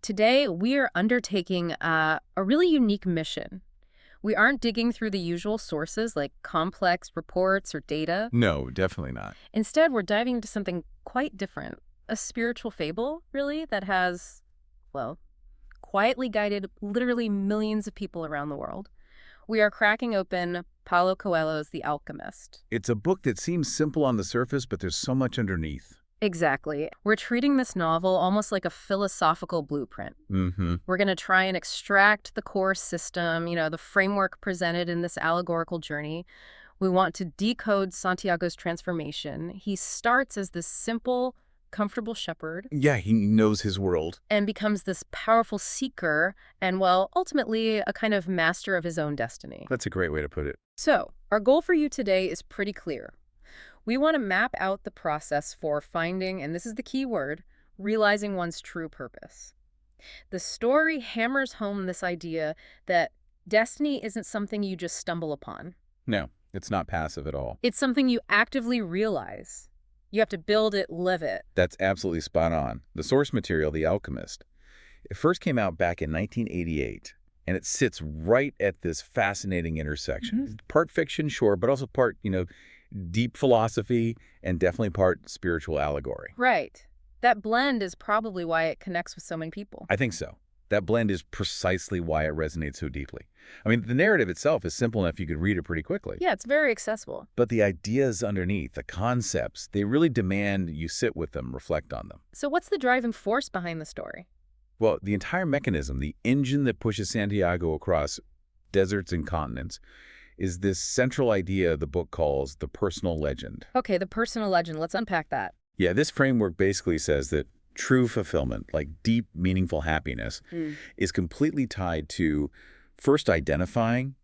today we are undertaking a really unique mission. We aren't digging through the usual sources like complex reports or data. No, definitely not. Instead, we're diving into something quite different. A spiritual fable, really, that has, well, quietly guided literally millions of people around the world. We are cracking open Paulo Coelho's The Alchemist. It's a book that seems simple on the surface, but there's so much underneath. Exactly. We're treating this novel almost like a philosophical blueprint. Mm-hmm. We're going to try and extract the core system, the framework presented in this allegorical journey. We want to decode Santiago's transformation. He starts as this simple, comfortable shepherd Yeah, he knows his world. and becomes this powerful seeker and, well, ultimately a kind of master of his own destiny. That's a great way to put it. So, our goal for you today is pretty clear. We want to map out the process for finding, and this is the key word, realizing one's true purpose. The story hammers home this idea that destiny isn't something you just stumble upon. No, it's not passive at all. It's something you actively realize. You have to build it, live it. That's absolutely spot on. The source material, The Alchemist, it first came out back in 1988, and it sits right at this fascinating intersection. Part fiction, sure, but also part, deep philosophy and definitely part spiritual allegory. Right. That blend is probably why it connects with so many people. I think so. That blend is precisely why it resonates so deeply. I mean, the narrative itself is simple enough you could read it pretty quickly. Yeah, it's very accessible. But the ideas underneath, the concepts, they really demand you sit with them, reflect on them. So what's the driving force behind the story? Well, the entire mechanism, the engine that pushes Santiago across deserts and continents, is this central idea the book calls the personal legend. Okay, the personal legend. Let's unpack that. Yeah, this framework basically says that true fulfillment, like deep, meaningful happiness, is completely tied to first identifying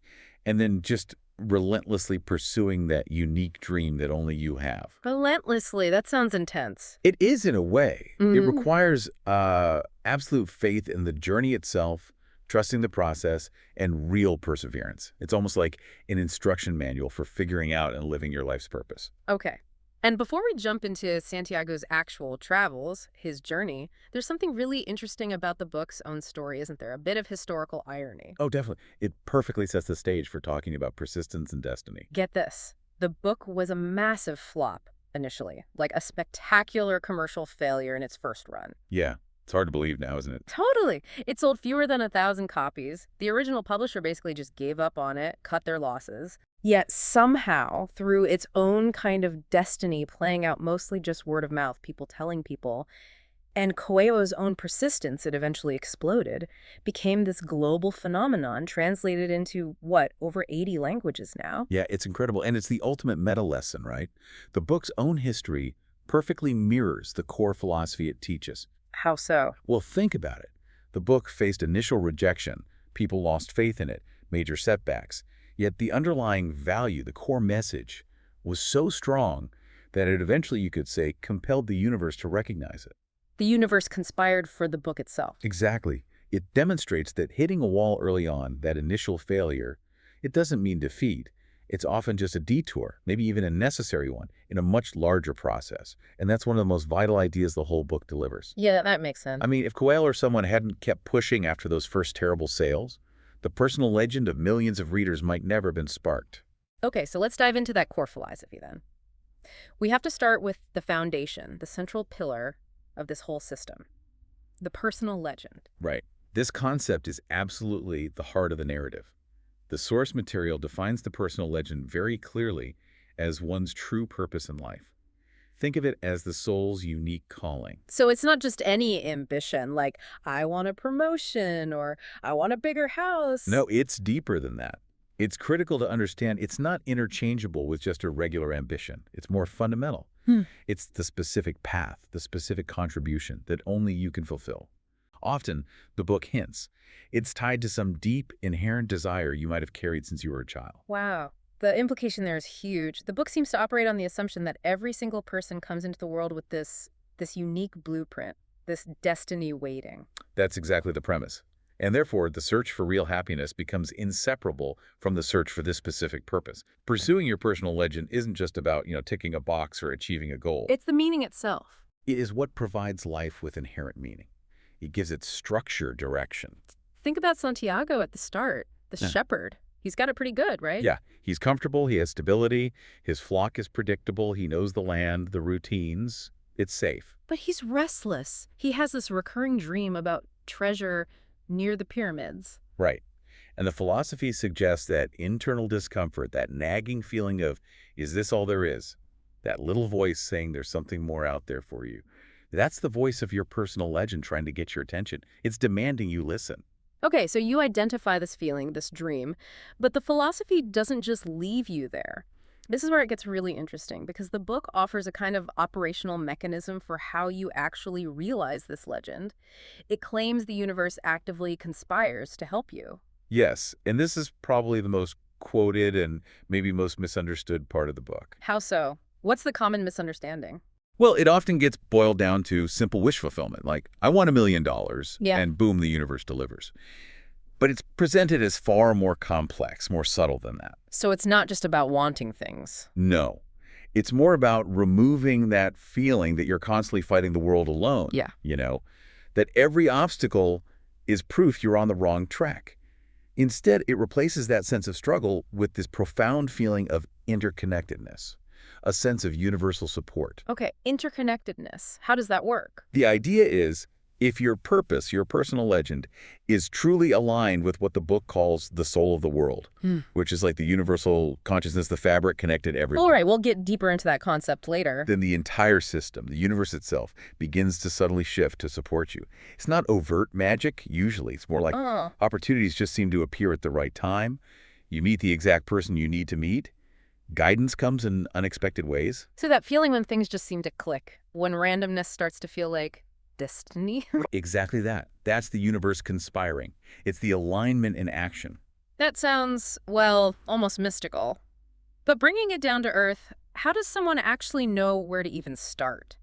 and then just relentlessly pursuing that unique dream that only you have. Relentlessly. That sounds intense. It is in a way. It requires absolute faith in the journey itself, trusting the process, and real perseverance. It's almost like an instruction manual for figuring out and living your life's purpose. Okay. And before we jump into Santiago's actual travels, his journey, there's something really interesting about the book's own story, isn't there? A bit of historical irony. Oh, definitely. It perfectly sets the stage for talking about persistence and destiny. Get this. The book was a massive flop initially, like a spectacular commercial failure in its first run. Yeah, it's hard to believe now, isn't it? Totally. It sold fewer than 1,000 copies. The original publisher basically just gave up on it, cut their losses. Yet somehow, through its own kind of destiny playing out mostly just word of mouth, people telling people, and Coelho's own persistence, it eventually exploded, became this global phenomenon translated into, over 80 languages now? Yeah, it's incredible. And it's the ultimate meta lesson, right? The book's own history perfectly mirrors the core philosophy it teaches. How so? Well, think about it. The book faced initial rejection. People lost faith in it, major setbacks. Yet the underlying value, the core message, was so strong that it eventually, you could say, compelled the universe to recognize it. The universe conspired for the book itself. Exactly. It demonstrates that hitting a wall early on, that initial failure, it doesn't mean defeat. It's often just a detour, maybe even a necessary one, in a much larger process. And that's one of the most vital ideas the whole book delivers. Yeah, that makes sense. I mean, if Coelho or someone hadn't kept pushing after those first terrible sales, the personal legend of millions of readers might never have been sparked. Okay, so let's dive into that core philosophy then. We have to start with the foundation, the central pillar of this whole system, the personal legend. Right. This concept is absolutely the heart of the narrative. The source material defines the personal legend very clearly as one's true purpose in life. Think of it as the soul's unique calling. So it's not just any ambition, like I want a promotion or I want a bigger house. No, it's deeper than that. It's critical to understand it's not interchangeable with just a regular ambition. It's more fundamental. It's the specific path, the specific contribution that only you can fulfill. Often, the book hints, it's tied to some deep, inherent desire you might have carried since you were a child. Wow. The implication there is huge. The book seems to operate on the assumption that every single person comes into the world with this unique blueprint, this destiny waiting. That's exactly the premise. And therefore, the search for real happiness becomes inseparable from the search for this specific purpose. Pursuing your personal legend isn't just about, ticking a box or achieving a goal. It's the meaning itself. It is what provides life with inherent meaning. It gives it structure, direction. Think about Santiago at the start, the Yeah. shepherd. He's got it pretty good, right? Yeah, he's comfortable, he has stability, his flock is predictable, he knows the land, the routines. It's safe. But he's restless. He has this recurring dream about treasure near the pyramids. Right. And the philosophy suggests that internal discomfort, that nagging feeling of, is this all there is? That little voice saying there's something more out there for you. That's the voice of your personal legend trying to get your attention. It's demanding you listen. Okay, so you identify this feeling, this dream, but the philosophy doesn't just leave you there. This is where it gets really interesting because the book offers a kind of operational mechanism for how you actually realize this legend. It claims the universe actively conspires to help you. Yes, and this is probably the most quoted and maybe most misunderstood part of the book. How so? What's the common misunderstanding? Well, it often gets boiled down to simple wish fulfillment, like, I want $1 million, Yeah. and boom, the universe delivers. But it's presented as far more complex, more subtle than that. So it's not just about wanting things. No. It's more about removing that feeling that you're constantly fighting the world alone. Yeah. That every obstacle is proof you're on the wrong track. Instead, it replaces that sense of struggle with this profound feeling of interconnectedness, a sense of universal support. Okay, interconnectedness. How does that work? The idea is, if your purpose, your personal legend, is truly aligned with what the book calls the soul of the world, which is like the universal consciousness, the fabric connected everything, All right, we'll get deeper into that concept later. then the entire system, the universe itself, begins to subtly shift to support you. It's not overt magic, usually. It's more like Oh. opportunities just seem to appear at the right time. You meet the exact person you need to meet. Guidance comes in unexpected ways. So that feeling when things just seem to click, when randomness starts to feel like destiny? Exactly that. That's the universe conspiring. It's the alignment in action. That sounds, well, almost mystical. But bringing it down to earth, how does someone actually know where to even start?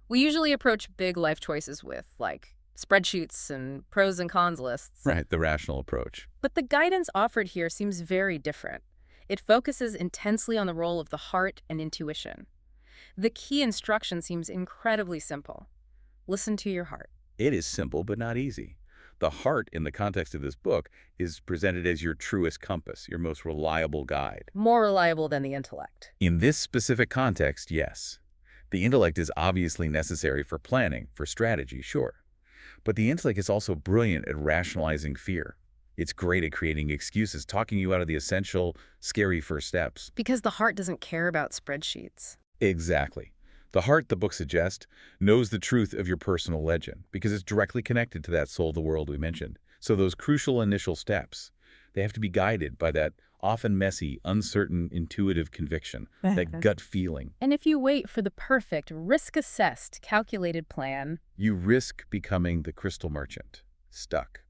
We usually approach big life choices with, like, spreadsheets and pros and cons lists. Right, the rational approach. But the guidance offered here seems very different. It focuses intensely on the role of the heart and intuition. The key instruction seems incredibly simple. Listen to your heart. It is simple, but not easy. The heart, in the context of this book, is presented as your truest compass, your most reliable guide. More reliable than the intellect. In this specific context, yes. The intellect is obviously necessary for planning, for strategy, sure. But the intellect is also brilliant at rationalizing fear. It's great at creating excuses, talking you out of the essential, scary first steps. Because the heart doesn't care about spreadsheets. Exactly. The heart, the book suggests, knows the truth of your personal legend because it's directly connected to that soul of the world we mentioned. So those crucial initial steps, they have to be guided by that often messy, uncertain, intuitive conviction, that gut feeling. And if you wait for the perfect, risk-assessed, calculated plan, You risk becoming the crystal merchant, stuck.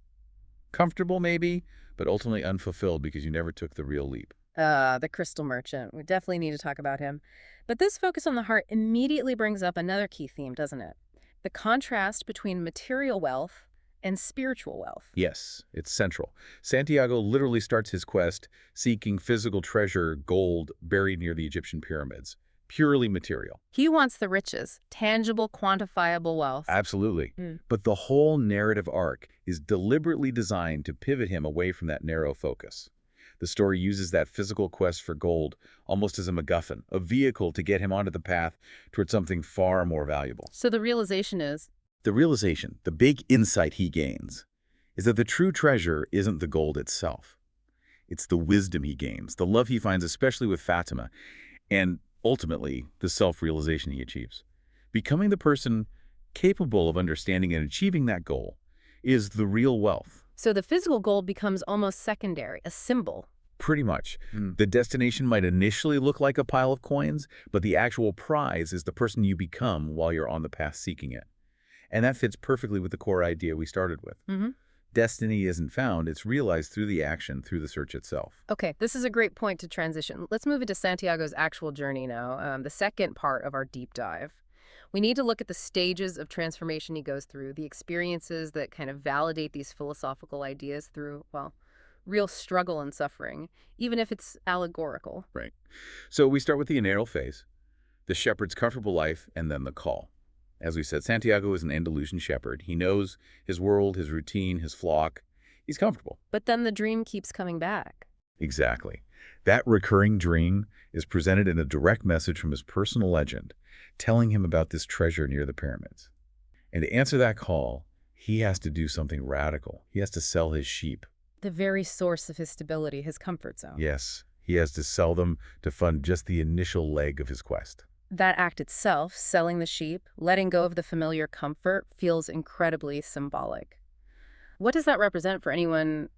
Comfortable maybe, but ultimately unfulfilled because you never took the real leap. the crystal merchant. We definitely need to talk about him. But this focus on the heart immediately brings up another key theme, doesn't it? The contrast between material wealth and spiritual wealth. Yes, it's central. Santiago literally starts his quest seeking physical treasure, gold, buried near the Egyptian pyramids. Purely material. He wants the riches, tangible, quantifiable wealth. Absolutely. Mm. But the whole narrative arc is deliberately designed to pivot him away from that narrow focus. The story uses that physical quest for gold almost as a MacGuffin, a vehicle to get him onto the path toward something far more valuable. So the realization is, The realization, the big insight he gains, is that the true treasure isn't the gold itself. It's the wisdom he gains, the love he finds, especially with Fatima, and ultimately, the self-realization he achieves. Becoming the person capable of understanding and achieving that goal is the real wealth. so the physical gold becomes almost secondary, a symbol. Pretty much. The destination might initially look like a pile of coins, but the actual prize is the person you become while you're on the path seeking it. And that fits perfectly with the core idea we started with. Mm-hmm. Destiny isn't found, it's realized through the action, through the search itself. Okay, this is a great point to transition. Let's move into Santiago's actual journey now, the second part of our deep dive. We need to look at the stages of transformation he goes through, the experiences that kind of validate these philosophical ideas through, well, real struggle and suffering, even if it's allegorical. Right. So we start with the inaugural phase, the shepherd's comfortable life, and then the call. As we said, Santiago is an Andalusian shepherd. He knows his world, his routine, his flock. He's comfortable. But then the dream keeps coming back. Exactly. That recurring dream is presented in a direct message from his personal legend, telling him about this treasure near the pyramids. And to answer that call, he has to do something radical. He has to sell his sheep. The very source of his stability, his comfort zone. Yes, he has to sell them to fund just the initial leg of his quest. That act itself, selling the sheep, letting go of the familiar comfort, feels incredibly symbolic. What does that represent for anyone,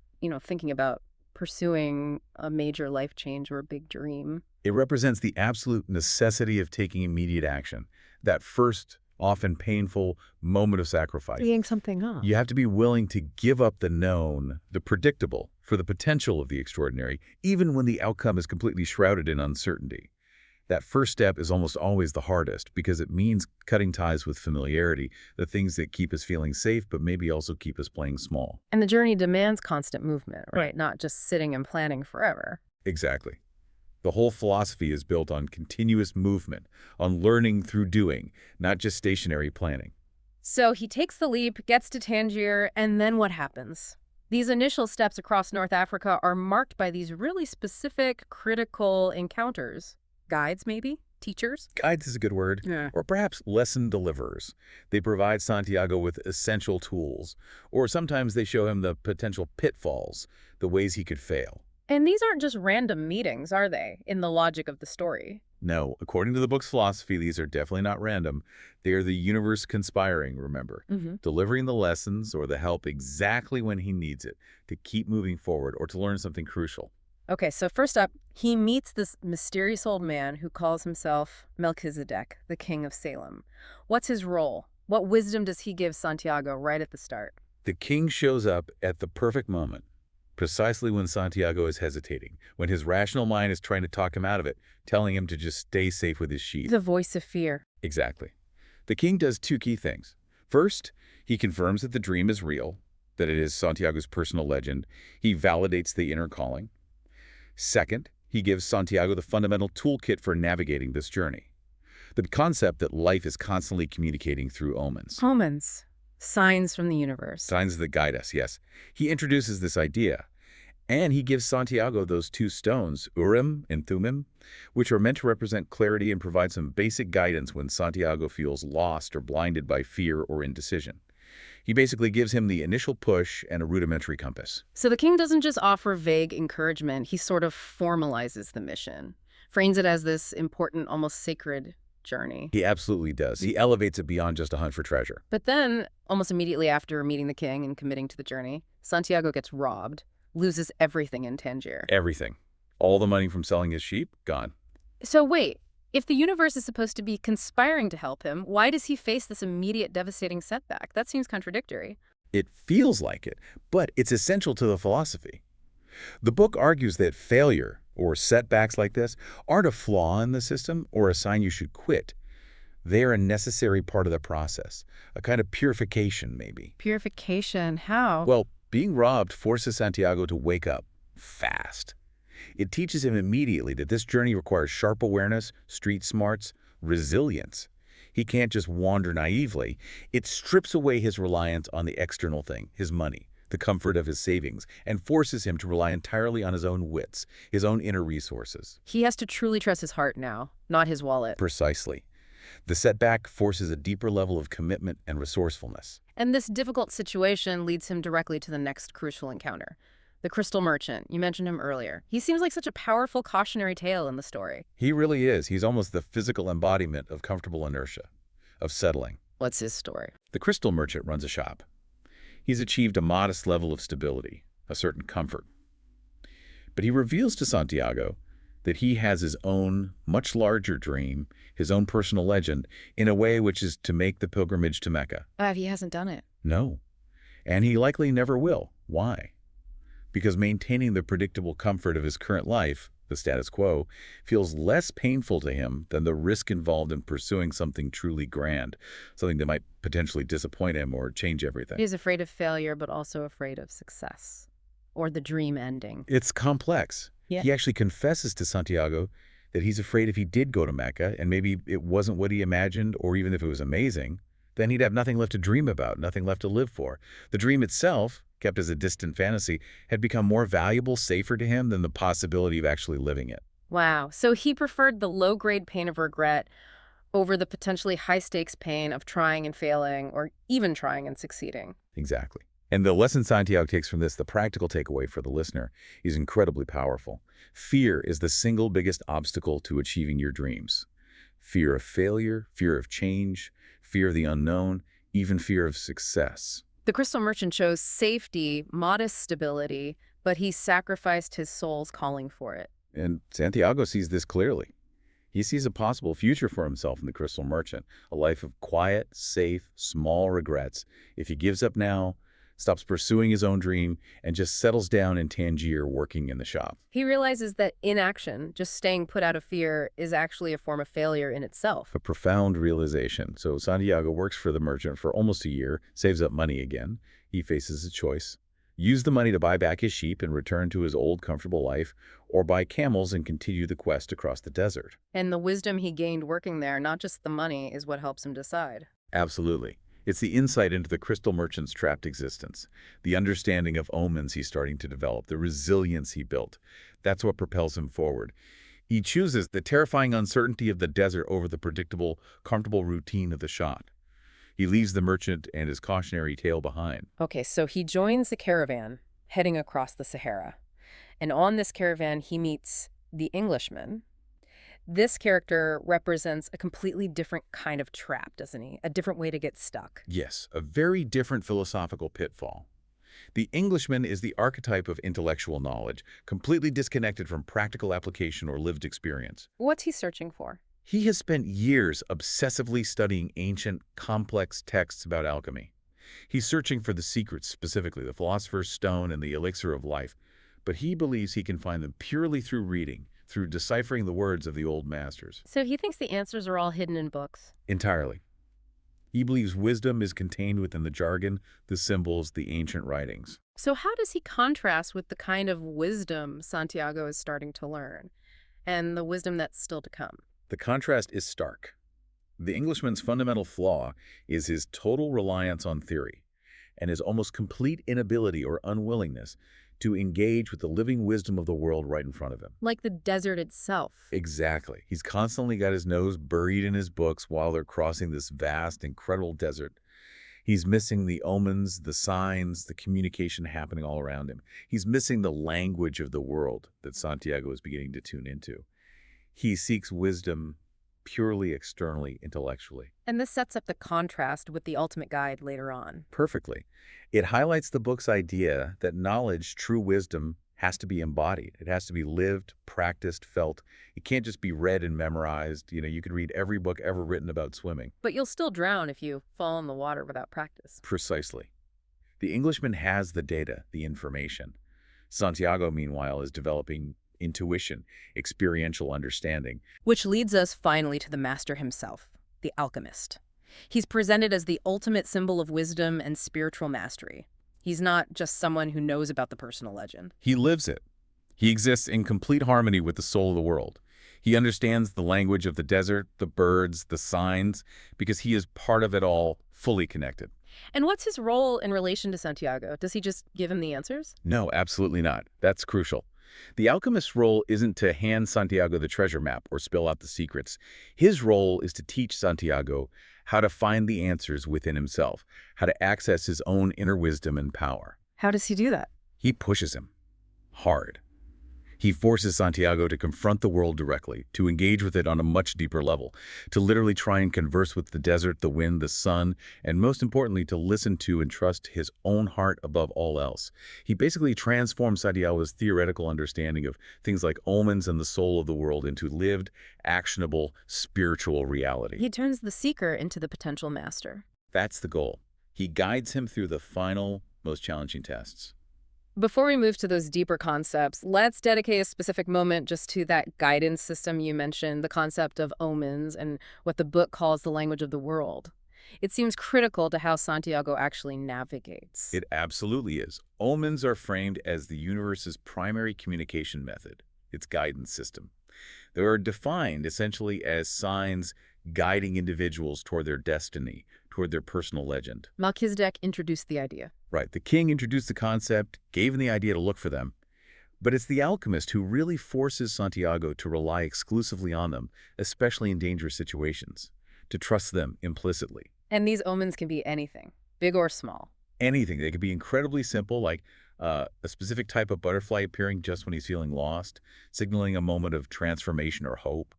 thinking about pursuing a major life change or a big dream? It represents the absolute necessity of taking immediate action, that first, often painful moment of sacrifice. Freeing something up. You have to be willing to give up the known, the predictable, for the potential of the extraordinary, even when the outcome is completely shrouded in uncertainty. That first step is almost always the hardest because it means cutting ties with familiarity, the things that keep us feeling safe but maybe also keep us playing small. And the journey demands constant movement, right? Not just sitting and planning forever. Exactly. The whole philosophy is built on continuous movement, on learning through doing, not just stationary planning. So he takes the leap, gets to Tangier, and then what happens? These initial steps across North Africa are marked by these really specific, critical encounters. Guides, maybe? Teachers? Guides is a good word. Yeah. Or perhaps lesson deliverers. They provide Santiago with essential tools, or sometimes they show him the potential pitfalls, the ways he could fail. And these aren't just random meetings, are they, in the logic of the story? No, according to the book's philosophy, these are definitely not random. They are the universe conspiring, remember, delivering the lessons or the help exactly when he needs it, to keep moving forward or to learn something crucial. Okay, so first up, he meets this mysterious old man who calls himself Melchizedek, the king of Salem. What's his role? What wisdom does he give Santiago right at the start? The king shows up at the perfect moment, precisely when Santiago is hesitating, when his rational mind is trying to talk him out of it, telling him to just stay safe with his sheep. The voice of fear. Exactly. The king does two key things. First, he confirms that the dream is real, that it is Santiago's personal legend. He validates the inner calling. Second, he gives Santiago the fundamental toolkit for navigating this journey. The concept that life is constantly communicating through omens. Omens. Signs from the universe. Signs that guide us, yes. He introduces this idea, and he gives Santiago those two stones, Urim and Thummim, which are meant to represent clarity and provide some basic guidance when Santiago feels lost or blinded by fear or indecision. He basically gives him the initial push and a rudimentary compass. So the king doesn't just offer vague encouragement, he sort of formalizes the mission, frames it as this important, almost sacred journey. He absolutely does. He elevates it beyond just a hunt for treasure. But then, almost immediately after meeting the king and committing to the journey, Santiago gets robbed, loses everything in Tangier. Everything. All the money from selling his sheep, gone. So wait, if the universe is supposed to be conspiring to help him, why does he face this immediate devastating setback? That seems contradictory. It feels like it, but it's essential to the philosophy. The book argues that failure, or setbacks like this, aren't a flaw in the system or a sign you should quit. They are a necessary part of the process, a kind of purification, maybe. Purification? How? Well, being robbed forces Santiago to wake up fast. It teaches him immediately that this journey requires sharp awareness, street smarts, resilience. He can't just wander naively. It strips away his reliance on the external thing, his money, the comfort of his savings, and forces him to rely entirely on his own wits, his own inner resources. He has to truly trust his heart now, not his wallet. Precisely. The setback forces a deeper level of commitment and resourcefulness. And this difficult situation leads him directly to the next crucial encounter. The crystal merchant, you mentioned him earlier. He seems like such a powerful cautionary tale in the story. He really is. He's almost the physical embodiment of comfortable inertia, of settling. What's his story? The crystal merchant runs a shop. He's achieved a modest level of stability, a certain comfort. But he reveals to Santiago that he has his own, much larger dream, his own personal legend, in a way which is to make the pilgrimage to Mecca. He hasn't done it. No. And he likely never will. Why? Because maintaining the predictable comfort of his current life, the status quo, feels less painful to him than the risk involved in pursuing something truly grand, something that might potentially disappoint him or change everything. He's afraid of failure, but also afraid of success, or the dream ending. It's complex. Yeah. He actually confesses to Santiago that he's afraid if he did go to Mecca, and maybe it wasn't what he imagined, or even if it was amazing, then he'd have nothing left to dream about, nothing left to live for. The dream itself, kept as a distant fantasy, had become more valuable, safer to him than the possibility of actually living it. Wow. So he preferred the low-grade pain of regret over the potentially high-stakes pain of trying and failing, or even trying and succeeding. Exactly. And the lesson Santiago takes from this, the practical takeaway for the listener, is incredibly powerful. Fear is the single biggest obstacle to achieving your dreams. Fear of failure, fear of change, fear of the unknown, even fear of success. The crystal merchant chose safety, modest stability, but he sacrificed his soul's calling for it. And Santiago sees this clearly. He sees a possible future for himself in the crystal merchant, a life of quiet, safe, small regrets. If he gives up now, stops pursuing his own dream, and just settles down in Tangier working in the shop. He realizes that inaction, just staying put out of fear, is actually a form of failure in itself. A profound realization. So Santiago works for the merchant for almost a year, saves up money again. He faces a choice. Use the money to buy back his sheep and return to his old comfortable life, or buy camels and continue the quest across the desert. And the wisdom he gained working there, not just the money, is what helps him decide. Absolutely. It's the insight into the crystal merchant's trapped existence, the understanding of omens he's starting to develop, the resilience he built. That's what propels him forward. He chooses the terrifying uncertainty of the desert over the predictable, comfortable routine of the shop. He leaves the merchant and his cautionary tale behind. Okay, so he joins the caravan heading across the Sahara. And on this caravan, he meets the Englishman. This character represents a completely different kind of trap, doesn't he? A different way to get stuck. Yes, a very different philosophical pitfall. The Englishman is the archetype of intellectual knowledge, completely disconnected from practical application or lived experience. What's he searching for? He has spent years obsessively studying ancient, complex texts about alchemy. He's searching for the secrets, specifically the philosopher's stone and the elixir of life, but he believes he can find them purely through reading, through deciphering the words of the old masters. So he thinks the answers are all hidden in books. Entirely. He believes wisdom is contained within the jargon, the symbols, the ancient writings. So how does he contrast with the kind of wisdom Santiago is starting to learn, and the wisdom that's still to come? The contrast is stark. The Englishman's fundamental flaw is his total reliance on theory and his almost complete inability or unwillingness to engage with the living wisdom of the world right in front of him. Like the desert itself. Exactly. He's constantly got his nose buried in his books while they're crossing this vast, incredible desert. He's missing the omens, the signs, the communication happening all around him. He's missing the language of the world that Santiago is beginning to tune into. He seeks wisdom purely externally, intellectually. And this sets up the contrast with the ultimate guide later on. Perfectly. It highlights the book's idea that knowledge, true wisdom, has to be embodied. It has to be lived, practiced, felt. It can't just be read and memorized. You could read every book ever written about swimming. But you'll still drown if you fall in the water without practice. Precisely. The Englishman has the data, the information. Santiago, meanwhile, is developing intuition, experiential understanding. Which leads us finally to the master himself, the alchemist. He's presented as the ultimate symbol of wisdom and spiritual mastery. He's not just someone who knows about the personal legend. He lives it. He exists in complete harmony with the soul of the world. He understands the language of the desert, the birds, the signs, because he is part of it all, fully connected. And what's his role in relation to Santiago? Does he just give him the answers? No, absolutely not. That's crucial. The alchemist's role isn't to hand Santiago the treasure map or spill out the secrets. His role is to teach Santiago how to find the answers within himself, how to access his own inner wisdom and power. How does he do that? He pushes him hard. He forces Santiago to confront the world directly, to engage with it on a much deeper level, to literally try and converse with the desert, the wind, the sun, and most importantly, to listen to and trust his own heart above all else. He basically transforms Santiago's theoretical understanding of things like omens and the soul of the world into lived, actionable, spiritual reality. He turns the seeker into the potential master. That's the goal. He guides him through the final, most challenging tests. Before we move to those deeper concepts, let's dedicate a specific moment just to that guidance system you mentioned, the concept of omens and what the book calls the language of the world. It seems critical to how Santiago actually navigates. It absolutely is. Omens are framed as the universe's primary communication method, its guidance system. They are defined essentially as signs guiding individuals toward their destiny, toward their personal legend. Melchizedek introduced the idea. Right, the king introduced the concept, gave him the idea to look for them. But it's the alchemist who really forces Santiago to rely exclusively on them, especially in dangerous situations, to trust them implicitly. And these omens can be anything, big or small. Anything. They could be incredibly simple, like a specific type of butterfly appearing just when he's feeling lost, signaling a moment of transformation or hope.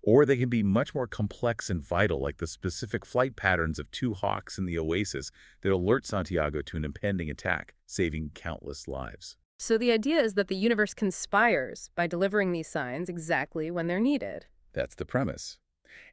Or they can be much more complex and vital, like the specific flight patterns of two hawks in the oasis that alert Santiago to an impending attack, saving countless lives. So the idea is that the universe conspires by delivering these signs exactly when they're needed. That's the premise.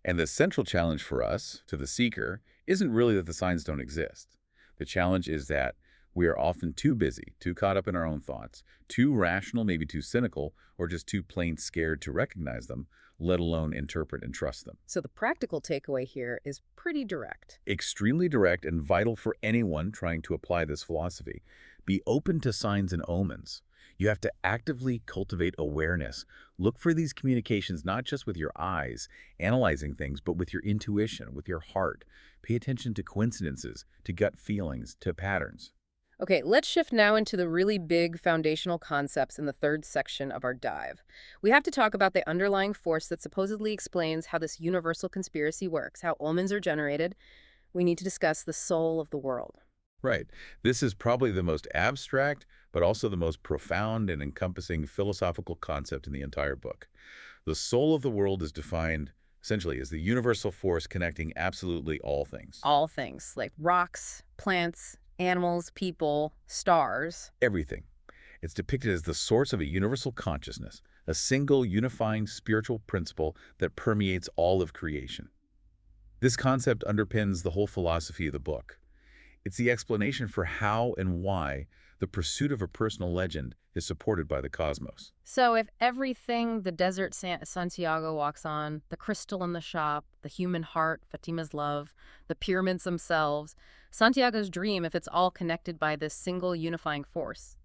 And the central challenge for us, to the seeker, isn't really that the signs don't exist. The challenge is that we are often too busy, too caught up in our own thoughts, too rational, maybe too cynical, or just too plain scared to recognize them, let alone interpret and trust them. So the practical takeaway here is pretty direct. Extremely direct and vital for anyone trying to apply this philosophy. Be open to signs and omens. You have to actively cultivate awareness. Look for these communications not just with your eyes, analyzing things, but with your intuition, with your heart. Pay attention to coincidences, to gut feelings, to patterns. Okay, let's shift now into the really big foundational concepts in the third section of our dive. We have to talk about the underlying force that supposedly explains how this universal conspiracy works, how omens are generated. We need to discuss the soul of the world. Right. This is probably the most abstract, but also the most profound and encompassing philosophical concept in the entire book. The soul of the world is defined essentially as the universal force connecting absolutely all things. All things, like rocks, plants, animals, people, stars. Everything. It's depicted as the source of a universal consciousness, a single unifying spiritual principle that permeates all of creation. This concept underpins the whole philosophy of the book. It's the explanation for how and why the pursuit of a personal legend is supported by the cosmos. So if everything, the desert Santiago walks on, the crystal in the shop, the human heart, Fatima's love, the pyramids themselves, Santiago's dream, if it's all connected by this single unifying force,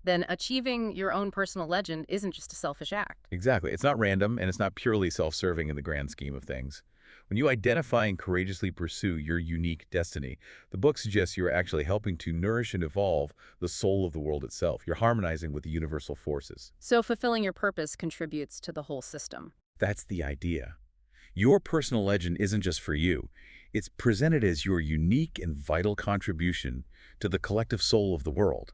then achieving your own personal legend isn't just a selfish act. Exactly. It's not random, and it's not purely self-serving in the grand scheme of things. When you identify and courageously pursue your unique destiny, the book suggests you're actually helping to nourish and evolve the soul of the world itself. You're harmonizing with the universal forces. So fulfilling your purpose contributes to the whole system. That's the idea. Your personal legend isn't just for you. It's presented as your unique and vital contribution to the collective soul of the world.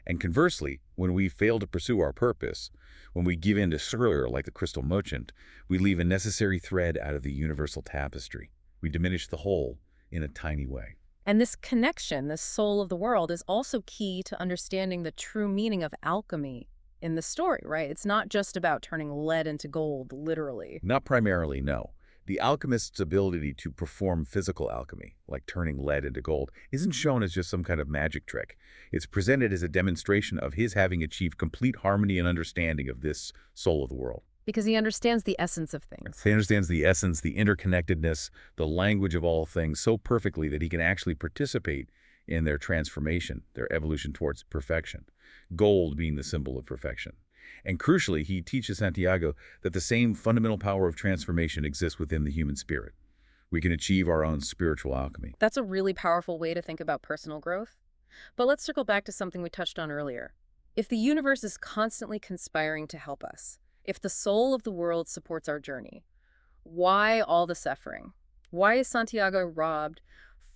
And conversely, when we fail to pursue our purpose, when we give in to slur like the crystal merchant, we leave a necessary thread out of the universal tapestry. We diminish the whole in a tiny way. And this connection, this soul of the world, is also key to understanding the true meaning of alchemy in the story, right? It's not just about turning lead into gold, literally. Not primarily, no. The alchemist's ability to perform physical alchemy, like turning lead into gold, isn't shown as just some kind of magic trick. It's presented as a demonstration of his having achieved complete harmony and understanding of this soul of the world. Because he understands the essence of things. He understands the essence, the interconnectedness, the language of all things so perfectly that he can actually participate in their transformation, their evolution towards perfection. Gold being the symbol of perfection. And crucially, he teaches Santiago that the same fundamental power of transformation exists within the human spirit. We can achieve our own spiritual alchemy. That's a really powerful way to think about personal growth. But let's circle back to something we touched on earlier. If the universe is constantly conspiring to help us, if the soul of the world supports our journey, why all the suffering? Why is Santiago robbed,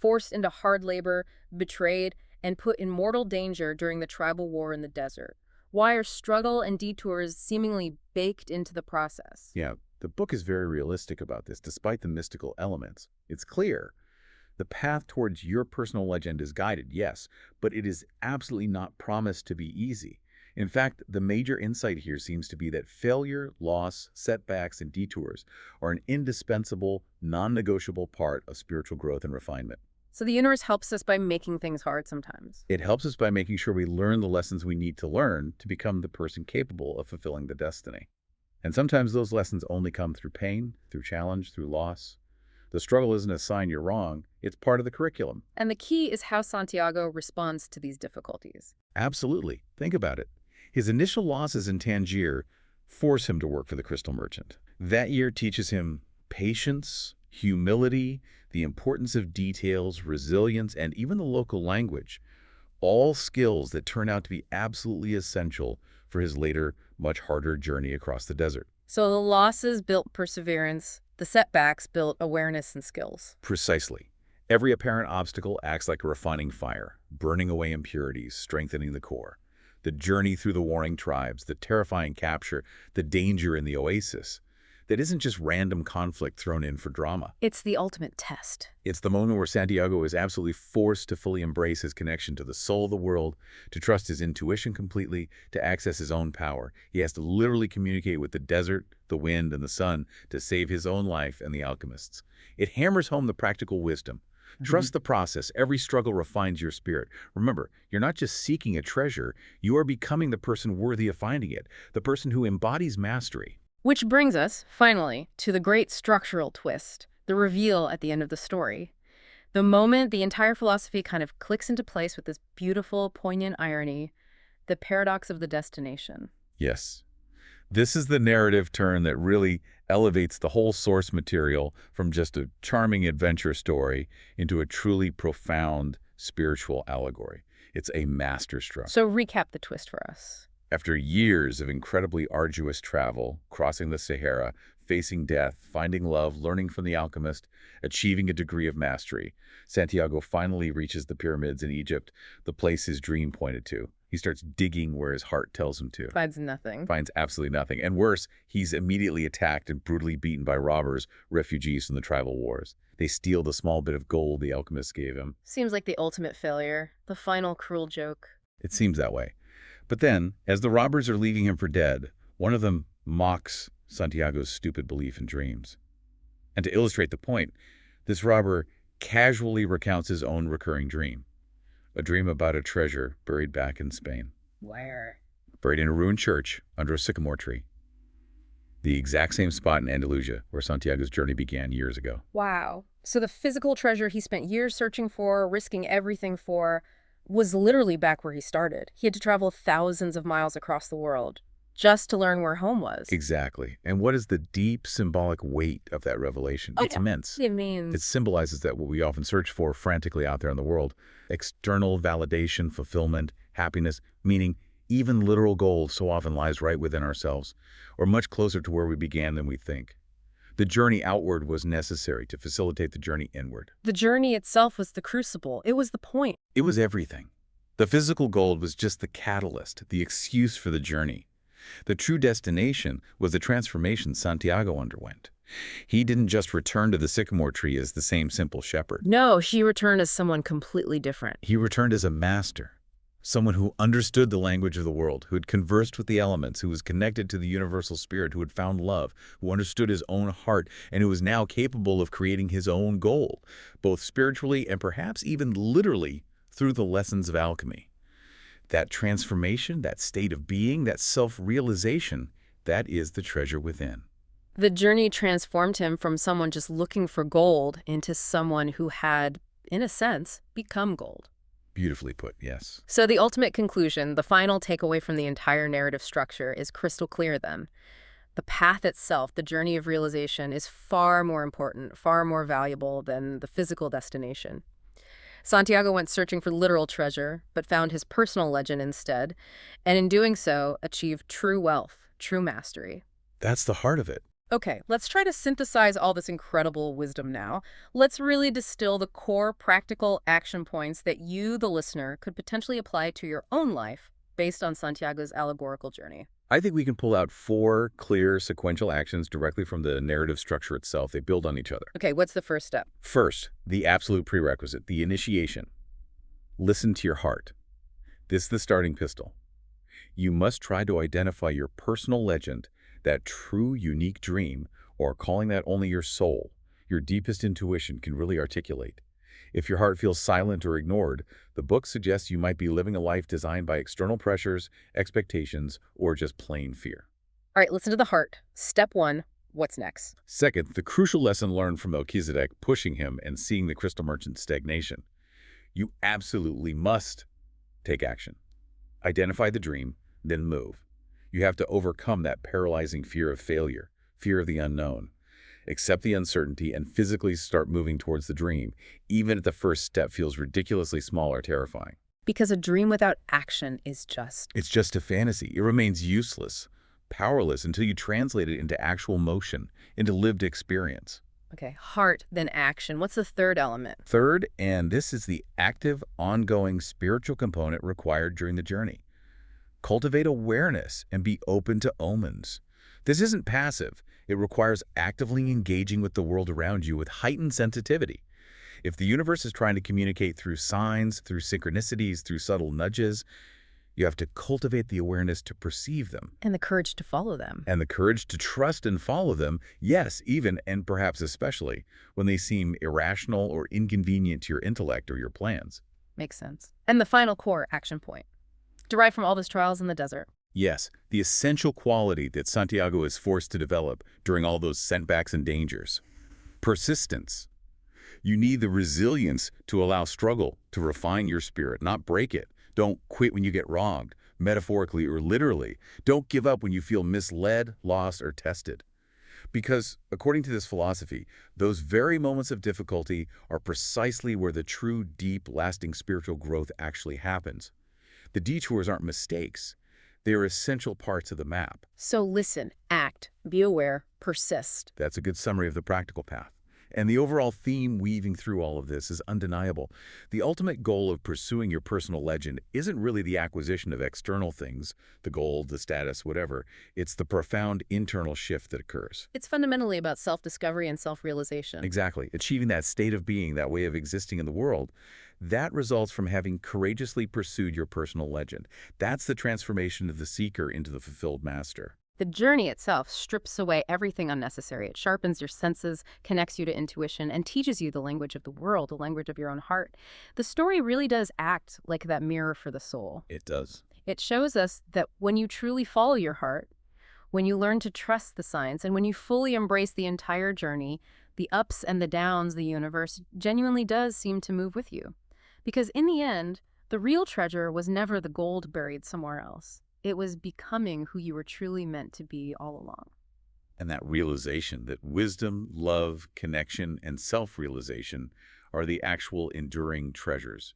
forced into hard labor, betrayed, and put in mortal danger during the tribal war in the desert? Why are struggle and detours seemingly baked into the process? Yeah, the book is very realistic about this, despite the mystical elements. It's clear. The path towards your personal legend is guided, yes, but it is absolutely not promised to be easy. In fact, the major insight here seems to be that failure, loss, setbacks, and detours are an indispensable, non-negotiable part of spiritual growth and refinement. So the universe helps us by making things hard sometimes. It helps us by making sure we learn the lessons we need to learn to become the person capable of fulfilling the destiny. And sometimes those lessons only come through pain, through challenge, through loss. The struggle isn't a sign you're wrong, it's part of the curriculum. And the key is how Santiago responds to these difficulties. Absolutely. Think about it. His initial losses in Tangier force him to work for the crystal merchant. That year teaches him patience Humility, the importance of details, resilience, and even the local language, all skills that turn out to be absolutely essential for his later, much harder journey across the desert. So the losses built perseverance, the setbacks built awareness and skills. Precisely. Every apparent obstacle acts like a refining fire, burning away impurities, strengthening the core. The journey through the warring tribes, the terrifying capture, the danger in the oasis. That isn't just random conflict thrown in for drama. It's the ultimate test. It's the moment where Santiago is absolutely forced to fully embrace his connection to the soul of the world, to trust his intuition completely, to access his own power. He has to literally communicate with the desert, the wind, and the sun to save his own life and the alchemists. It hammers home the practical wisdom. Trust the process. Every struggle refines your spirit. Remember, you're not just seeking a treasure, you are becoming the person worthy of finding it, the person who embodies mastery. Which brings us, finally, to the great structural twist, the reveal at the end of the story. The moment the entire philosophy kind of clicks into place with this beautiful, poignant irony, the paradox of the destination. Yes. This is the narrative turn that really elevates the whole source material from just a charming adventure story into a truly profound spiritual allegory. It's a masterstroke. So recap the twist for us. After years of incredibly arduous travel, crossing the Sahara, facing death, finding love, learning from the alchemist, achieving a degree of mastery, Santiago finally reaches the pyramids in Egypt, the place his dream pointed to. He starts digging where his heart tells him to. Finds nothing. Finds absolutely nothing. And worse, he's immediately attacked and brutally beaten by robbers, refugees from the tribal wars. They steal the small bit of gold the alchemist gave him. Seems like the ultimate failure, the final cruel joke. It seems that way. But then, as the robbers are leaving him for dead, one of them mocks Santiago's stupid belief in dreams. And to illustrate the point, this robber casually recounts his own recurring dream. A dream about a treasure buried back in Spain. Where? Buried in a ruined church under a sycamore tree. The exact same spot in Andalusia where Santiago's journey began years ago. Wow. So the physical treasure he spent years searching for, risking everything for, was literally back where he started. He had to travel thousands of miles across the world just to learn where home was. Exactly. And what is the deep symbolic weight of that revelation? It's immense. It means It symbolizes that what we often search for frantically out there in the world, external validation, fulfillment, happiness, meaning even literal gold so often lies right within ourselves, or much closer to where we began than we think. The journey outward was necessary to facilitate the journey inward. the journey itself was the crucible. It was the point. It was everything. The physical gold was just the catalyst, the excuse for the journey. The true destination was the transformation Santiago underwent. He didn't just return to the sycamore tree as the same simple shepherd. No, he returned as someone completely different. He returned as a master, someone who understood the language of the world, who had conversed with the elements, who was connected to the universal spirit, who had found love, who understood his own heart, and who was now capable of creating his own goal, both spiritually and perhaps even literally through the lessons of alchemy. That transformation, that state of being, that self-realization, that is the treasure within. The journey transformed him from someone just looking for gold into someone who had, in a sense, become gold. Beautifully put, yes. So the ultimate conclusion, the final takeaway from the entire narrative structure is crystal clear then. The path itself, the journey of realization, is far more important, far more valuable than the physical destination. Santiago went searching for literal treasure, but found his personal legend instead, and in doing so, achieved true wealth, true mastery. That's the heart of it. Okay, let's try to synthesize all this incredible wisdom now. Let's really distill the core practical action points that you, the listener, could potentially apply to your own life based on Santiago's allegorical journey. I think we can pull out 4 clear sequential actions directly from the narrative structure itself. They build on each other. Okay, what's the first step? First, the absolute prerequisite, the initiation. Listen to your heart. This is the starting pistol. You must try to identify your personal legend, that true, unique dream, or calling that only your soul, your deepest intuition can really articulate. If your heart feels silent or ignored, the book suggests you might be living a life designed by external pressures, expectations, or just plain fear. All right, listen to the heart. Step 1, what's next? Second, the crucial lesson learned from Melchizedek pushing him and seeing the crystal merchant's stagnation. You absolutely must take action. Identify the dream, then move. You have to overcome that paralyzing fear of failure, fear of the unknown. Accept the uncertainty and physically start moving towards the dream, even if the first step feels ridiculously small or terrifying. Because a dream without action is just... It's just a fantasy. It remains useless, powerless until you translate it into actual motion, into lived experience. Okay, heart, then action. What's the third element? Third, and this is the active, ongoing spiritual component required during the journey. Cultivate awareness and be open to omens. This isn't passive. It requires actively engaging with the world around you with heightened sensitivity. If the universe is trying to communicate through signs, through synchronicities, through subtle nudges, you have to cultivate the awareness to perceive them. And the courage to follow them. And the courage to trust and follow them, yes, even and perhaps especially when they seem irrational or inconvenient to your intellect or your plans. Makes sense. And the final core action point, derived from all those trials in the desert. Yes, the essential quality that Santiago is forced to develop during all those setbacks and dangers. Persistence. You need the resilience to allow struggle to refine your spirit, not break it. Don't quit when you get wronged, metaphorically or literally. Don't give up when you feel misled, lost, or tested. Because, according to this philosophy, those very moments of difficulty are precisely where the true, deep, lasting spiritual growth actually happens. The detours aren't mistakes. They are essential parts of the map. So listen, act, be aware, persist. That's a good summary of the practical path. And the overall theme weaving through all of this is undeniable. The ultimate goal of pursuing your personal legend isn't really the acquisition of external things, the gold, the status, whatever. It's the profound internal shift that occurs. It's fundamentally about self-discovery and self-realization. Exactly. Achieving that state of being, that way of existing in the world, that results from having courageously pursued your personal legend. That's the transformation of the seeker into the fulfilled master. The journey itself strips away everything unnecessary. It sharpens your senses, connects you to intuition, and teaches you the language of the world, the language of your own heart. The story really does act like that mirror for the soul. It does. It shows us that when you truly follow your heart, when you learn to trust the signs, and when you fully embrace the entire journey, the ups and the downs, the universe genuinely does seem to move with you. Because in the end, the real treasure was never the gold buried somewhere else. It was becoming who you were truly meant to be all along. And that realization that wisdom, love, connection, and self-realization are the actual enduring treasures.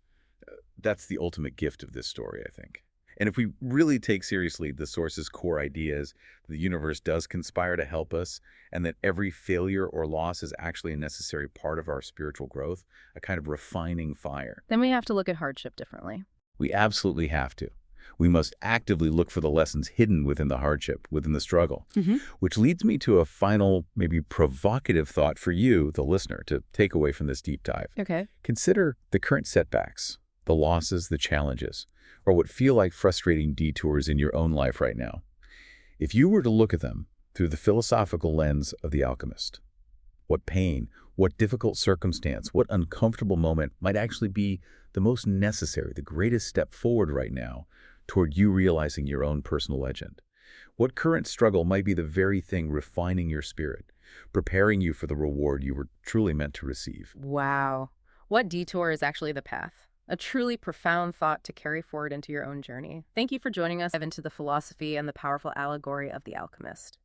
That's the ultimate gift of this story, I think. And if we really take seriously the source's core ideas, the universe does conspire to help us, and that every failure or loss is actually a necessary part of our spiritual growth, a kind of refining fire. Then we have to look at hardship differently. We absolutely have to. We must actively look for the lessons hidden within the hardship, within the struggle. Which leads me to a final, maybe provocative thought for you, the listener, to take away from this deep dive. Okay. Consider the current setbacks, the losses, the challenges, or what feel like frustrating detours in your own life right now. If you were to look at them through the philosophical lens of the Alchemist, what pain, what difficult circumstance, what uncomfortable moment might actually be the most necessary, the greatest step forward right now toward you realizing your own personal legend? What current struggle might be the very thing refining your spirit, preparing you for the reward you were truly meant to receive? Wow. What detour is actually the path? A truly profound thought to carry forward into your own journey. Thank you for joining us into the philosophy and the powerful allegory of The Alchemist.